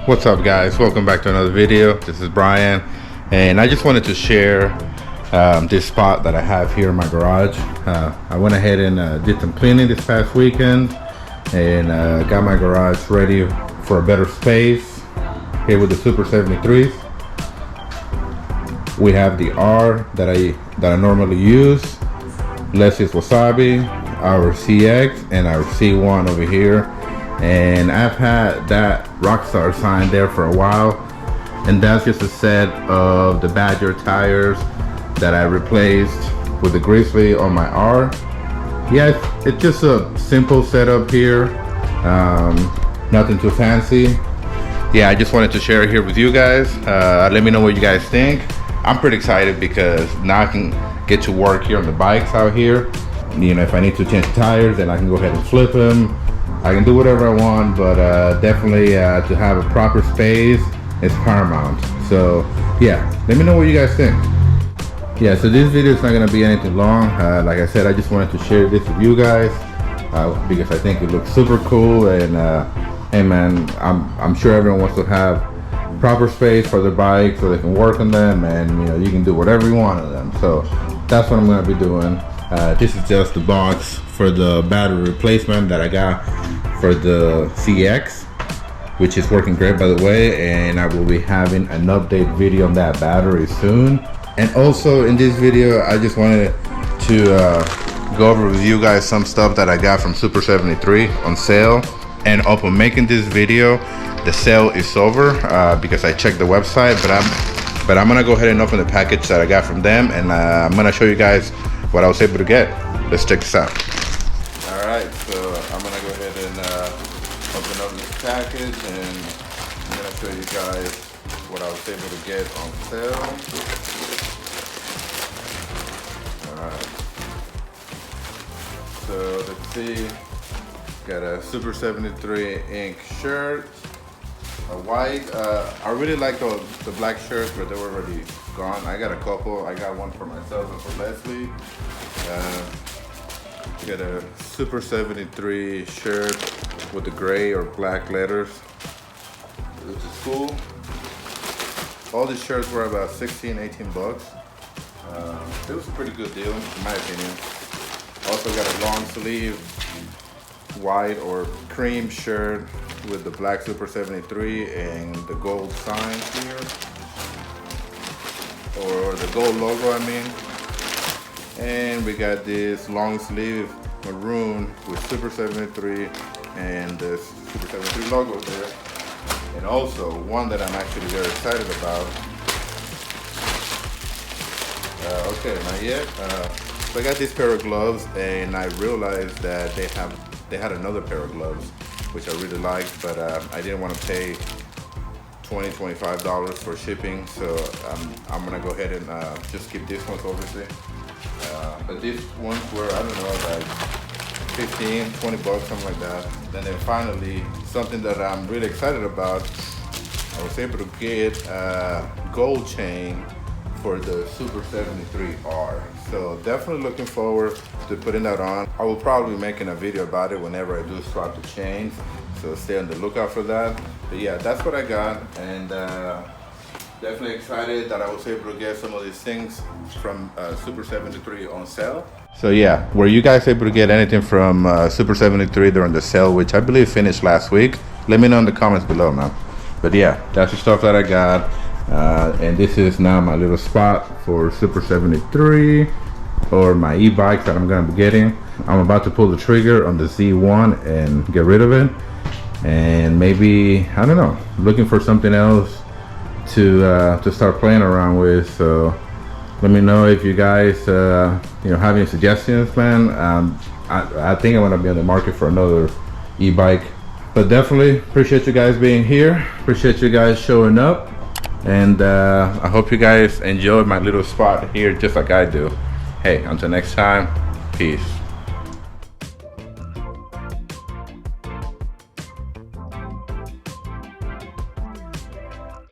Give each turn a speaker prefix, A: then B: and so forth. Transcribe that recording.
A: What's up guys, welcome back to another video. This is Brian and I just wanted to share this spot that I have here in my garage. I went ahead and did some cleaning this past weekend and got my garage ready for a better space here with the Super 73s. We have the R that I normally use. Leslie's Wasabi, our CX, and our C1 over here. And I've had that Rockstar sign there for a while, and that's just a set of the Badger tires that I replaced with the Grizzly on my R. Yeah, it's just a simple setup here, nothing too fancy. Yeah, I just wanted to share it here with you guys. Let me know what you guys think. I'm pretty excited because now I can get to work here on the bikes out here. You know, if I need to change tires, then I can go ahead and flip them. I can do whatever I want, but definitely to have a proper space is paramount. So yeah, let me know what you guys think. Yeah, so this video is not gonna be anything long. Like I said, I just wanted to share this with you guys because I think it looks super cool, and hey man, I'm sure everyone wants to have proper space for their bike so they can work on them, and you know, you can do whatever you want on them. So that's what I'm gonna be doing. This is just the box for the battery replacement that I got for the CX, which is working great by the way, and I will be having an update video on that battery soon. And also in this video, I just wanted to go over with you guys some stuff that I got from Super 73 on sale. And upon making this video, the sale is over because I checked the website, but I'm gonna go ahead and open the package that I got from them, and I'm gonna show you guys what I was able to get. Let's check this out. All right, so I'm gonna go ahead and open up this package, and I'm gonna show you guys what I was able to get on sale. All right, so let's see. Got a Super 73 ink shirt, a white. I really like the black shirts, but they were already gone. I got a couple. I got one for myself and for Leslie. Got a Super 73 shirt with the gray or black letters, which is cool. All these shirts were about 16, 18 bucks. It was a pretty good deal in my opinion. Also got a long sleeve white or cream shirt with the black Super 73 and the gold sign here, or the gold logo I mean. And we got this long sleeve maroon with Super 73 and the Super 73 logo there. And also one that I'm actually very excited about. Okay, not yet. So I got this pair of gloves, and I realized that they had another pair of gloves which I really liked, but I didn't want to pay $20–25 for shipping, so I'm gonna go ahead and just keep these ones obviously. But these ones were, I don't know, like 15, 20 bucks, something like that. And then finally, something that I'm really excited about, I was able to get a gold chain for the Super 73R. So definitely looking forward to putting that on. I will probably be making a video about it whenever I do swap the chains, so stay on the lookout for that. But yeah, that's what I got, and definitely excited that I was able to get some of these things from Super 73 on sale. So yeah, were you guys able to get anything from Super 73 during the sale, which I believe finished last week? Let me know in the comments below, man. But yeah, that's the stuff that I got. And this is now my little spot for Super 73 or my e-bikes that I'm gonna be getting. I'm about to pull the trigger on the Z1 and get rid of it, and maybe, I don't know, looking for something else to start playing around with. So let me know if you guys you know, have any suggestions, man. I think I'm gonna be on the market for another e-bike. But definitely appreciate you guys being here, appreciate you guys showing up, and I hope you guys enjoyed my little spot here just like I do. Hey, until next time, peace.